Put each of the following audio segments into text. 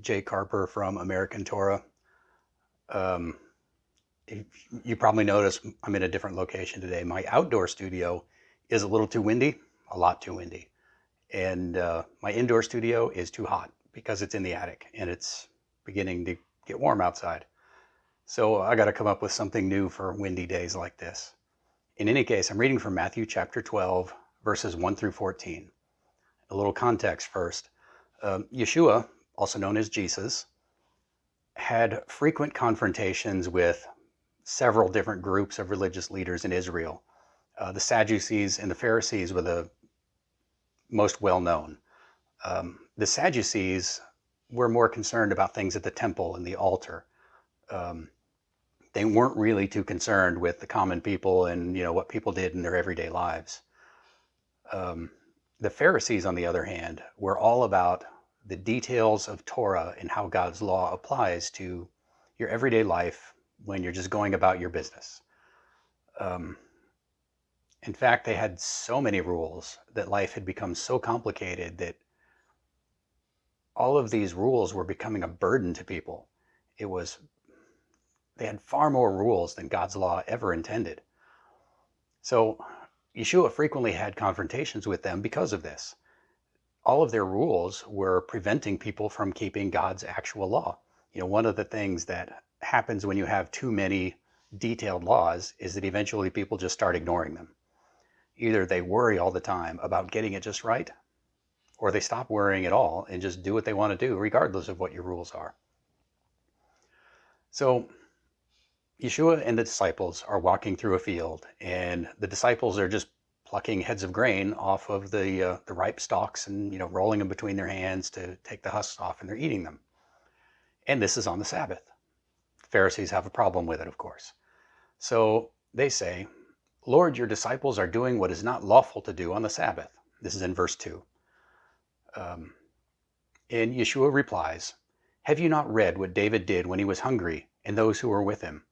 Jake Harper from American Torah. Um, you probably noticed I'm in a different location today. My outdoor studio is a little too windy, a lot too windy. And my indoor studio is too hot because it's in the attic and it's beginning to get warm outside. So I got to come up with something new for windy days like this. In any case, I'm reading from Matthew chapter 12, verses 1 through 14. A little context first. Yeshua, also known as Jesus, had frequent confrontations with several different groups of religious leaders in Israel. The Sadducees and the Pharisees were the most well known. The Sadducees were more concerned about things at the temple and the altar. They weren't really too concerned with the common people and what people did in their everyday lives. The Pharisees, on the other hand, were all about the details of Torah and how God's law applies to your everyday life when you're just going about your business. In fact, they had so many rules that life had become so complicated that all of these rules were becoming a burden to people. They had far more rules than God's law ever intended. So Yeshua frequently had confrontations with them because of this. All of their rules were preventing people from keeping God's actual law. One of the things that happens when you have too many detailed laws is that eventually people just start ignoring them. Either they worry all the time about getting it just right, or they stop worrying at all and just do what they want to do, regardless of what your rules are. So Yeshua and the disciples are walking through a field, and the disciples are just plucking heads of grain off of the ripe stalks and rolling them between their hands to take the husks off, and they're eating them. And this is on the Sabbath. The Pharisees have a problem with it, of course. So they say, "Lord, your disciples are doing what is not lawful to do on the Sabbath." This is in verse 2. And Yeshua replies, "Have you not read what David did when he was hungry, and those who were with him?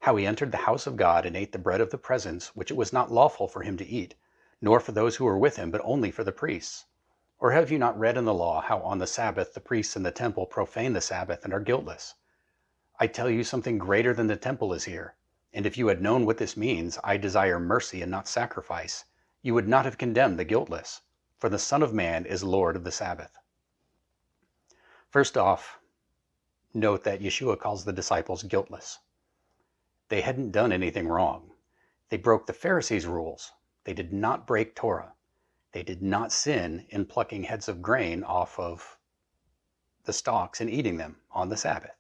How he entered the house of God and ate the bread of the presence, which it was not lawful for him to eat, nor for those who were with him, but only for the priests? Or have you not read in the law how on the Sabbath the priests in the temple profane the Sabbath and are guiltless? I tell you, something greater than the temple is here. And if you had known what this means, I desire mercy and not sacrifice, you would not have condemned the guiltless, for the Son of Man is Lord of the Sabbath." First off, note that Yeshua calls the disciples guiltless. They hadn't done anything wrong. They broke the Pharisees' rules. They did not break Torah. They did not sin in plucking heads of grain off of the stalks and eating them on the Sabbath.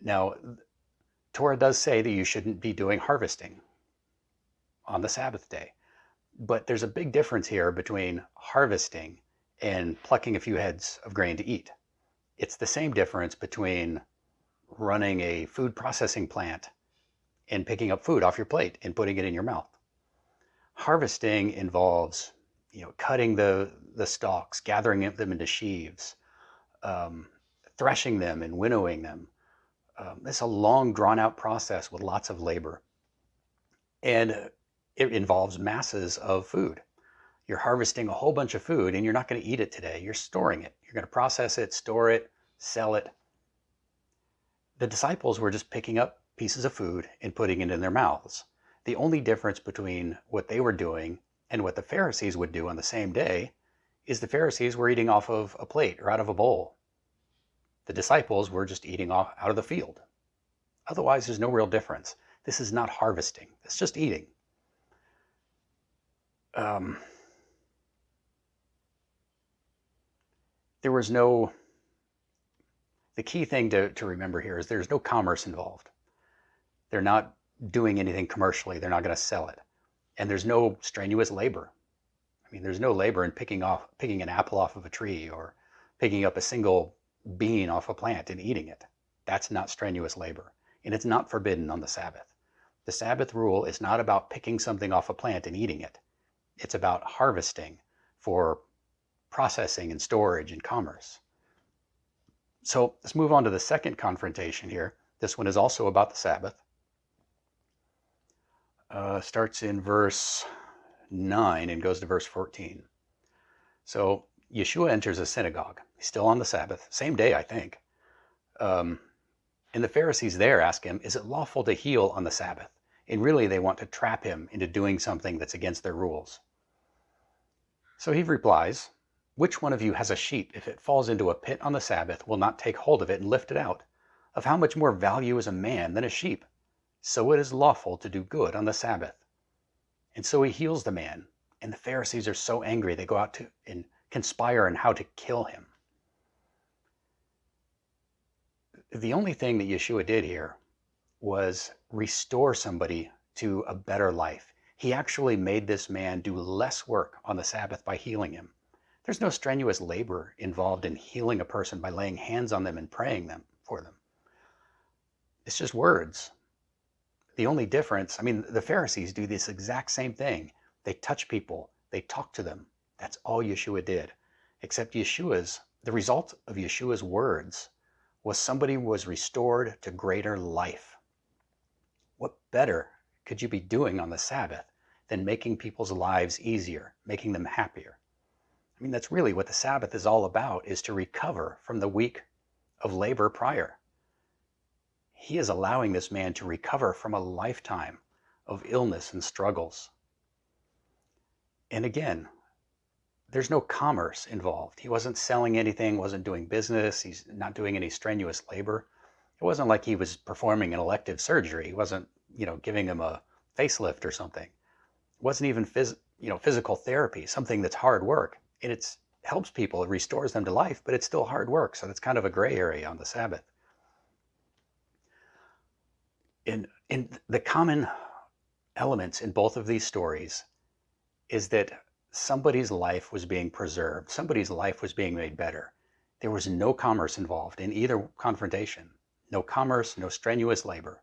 Now, Torah does say that you shouldn't be doing harvesting on the Sabbath day. But there's a big difference here between harvesting and plucking a few heads of grain to eat. It's the same difference between running a food processing plant and picking up food off your plate and putting it in your mouth. Harvesting involves, cutting the stalks, gathering them into sheaves, threshing them and winnowing them. It's a long, drawn-out process with lots of labor. And it involves masses of food. You're harvesting a whole bunch of food, and you're not going to eat it today. You're storing it. You're going to process it, store it, sell it. The disciples were just picking up pieces of food and putting it in their mouths. The only difference between what they were doing and what the Pharisees would do on the same day is the Pharisees were eating off of a plate or out of a bowl. The disciples were just eating out of the field. Otherwise, there's no real difference. This is not harvesting. It's just eating. The key thing to remember here is there's no commerce involved. They're not doing anything commercially. They're not going to sell it. And there's no strenuous labor. I mean, there's no labor in picking an apple off of a tree or picking up a single bean off a plant and eating it. That's not strenuous labor. And it's not forbidden on the Sabbath. The Sabbath rule is not about picking something off a plant and eating it. It's about harvesting for processing and storage and commerce. So let's move on to the second confrontation here. This one is also about the Sabbath. Starts in verse 9 and goes to verse 14. So Yeshua enters a synagogue. still on the Sabbath, same day, I think. And the Pharisees there ask him, is it lawful to heal on the Sabbath? And really, they want to trap him into doing something that's against their rules. So he replies, which one of you has a sheep, if it falls into a pit on the Sabbath, will not take hold of it and lift it out? Of how much more value is a man than a sheep? So it is lawful to do good on the Sabbath. And so he heals the man. And the Pharisees are so angry, they go out to and conspire on how to kill him. The only thing that Yeshua did here was restore somebody to a better life. He actually made this man do less work on the Sabbath by healing him. There's no strenuous labor involved in healing a person by laying hands on them and praying for them. It's just words. The only difference, the Pharisees do this exact same thing. They touch people, they talk to them. That's all Yeshua did. Except the result of Yeshua's words was somebody was restored to greater life. What better could you be doing on the Sabbath than making people's lives easier, making them happier? That's really what the Sabbath is all about, is to recover from the week of labor prior. He is allowing this man to recover from a lifetime of illness and struggles. And again, there's no commerce involved. He wasn't selling anything, wasn't doing business. He's not doing any strenuous labor. It wasn't like he was performing an elective surgery. He wasn't, giving him a facelift or something. It wasn't even physical therapy, something that's hard work. And it helps people, it restores them to life, but it's still hard work. So that's kind of a gray area on the Sabbath. In the common elements in both of these stories is that somebody's life was being preserved. Somebody's life was being made better. There was no commerce involved in either confrontation. No commerce, no strenuous labor.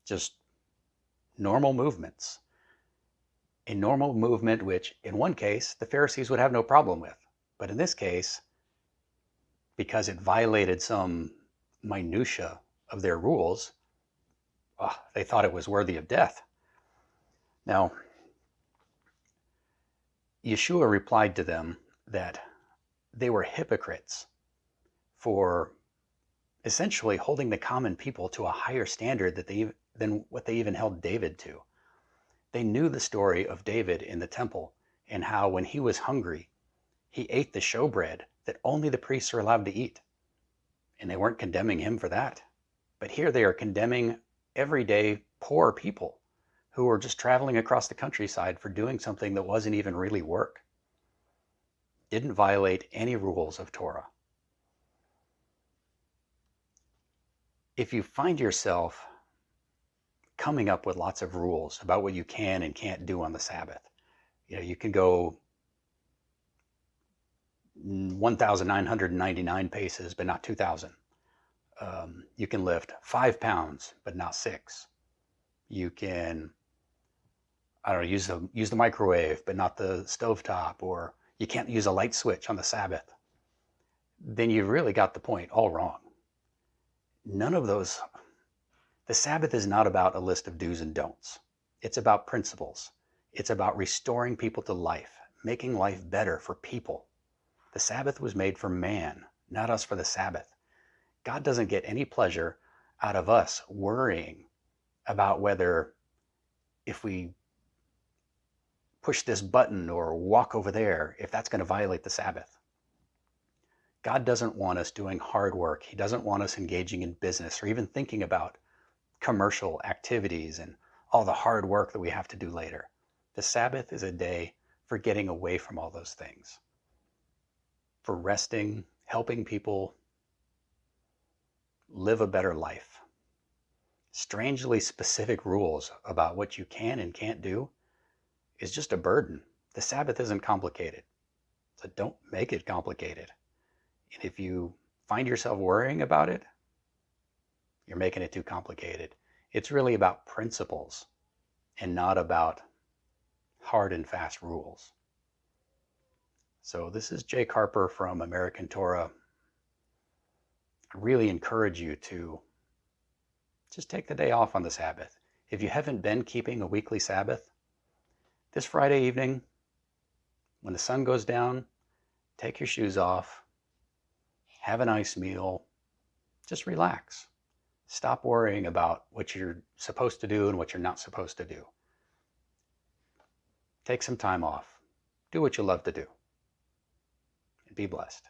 Just normal movements. A normal movement which, in one case, the Pharisees would have no problem with. But in this case, because it violated some minutia of their rules, they thought it was worthy of death. Now, Yeshua replied to them that they were hypocrites for essentially holding the common people to a higher standard than what they even held David to. They knew the story of David in the temple and how when he was hungry, he ate the showbread that only the priests are allowed to eat. And they weren't condemning him for that. But here they are condemning everyday poor people who were just traveling across the countryside for doing something that wasn't even really work. Didn't violate any rules of Torah. If you find yourself coming up with lots of rules about what you can and can't do on the Sabbath, you can go 1,999 paces, but not 2,000. You can lift 5 pounds, but not 6. You can, use the microwave, but not the stovetop, or you can't use a light switch on the Sabbath. Then you've really got the point all wrong. None of those. The Sabbath is not about a list of do's and don'ts. It's about principles. It's about restoring people to life, making life better for people. The Sabbath was made for man, not us for the Sabbath. God doesn't get any pleasure out of us worrying about whether if we push this button or walk over there, if that's going to violate the Sabbath. God doesn't want us doing hard work. He doesn't want us engaging in business or even thinking about commercial activities and all the hard work that we have to do later. The Sabbath is a day for getting away from all those things, for resting, helping people live a better life. Strangely specific rules about what you can and can't do is just a burden. The Sabbath isn't complicated, so don't make it complicated. And if you find yourself worrying about it, you're making it too complicated. It's really about principles and not about hard and fast rules. So this is Jake Harper from American Torah. I really encourage you to just take the day off on the Sabbath. If you haven't been keeping a weekly Sabbath, this Friday evening, when the sun goes down, take your shoes off, have a nice meal, just relax. Stop worrying about what you're supposed to do and what you're not supposed to do. Take some time off. Do what you love to do. And be blessed.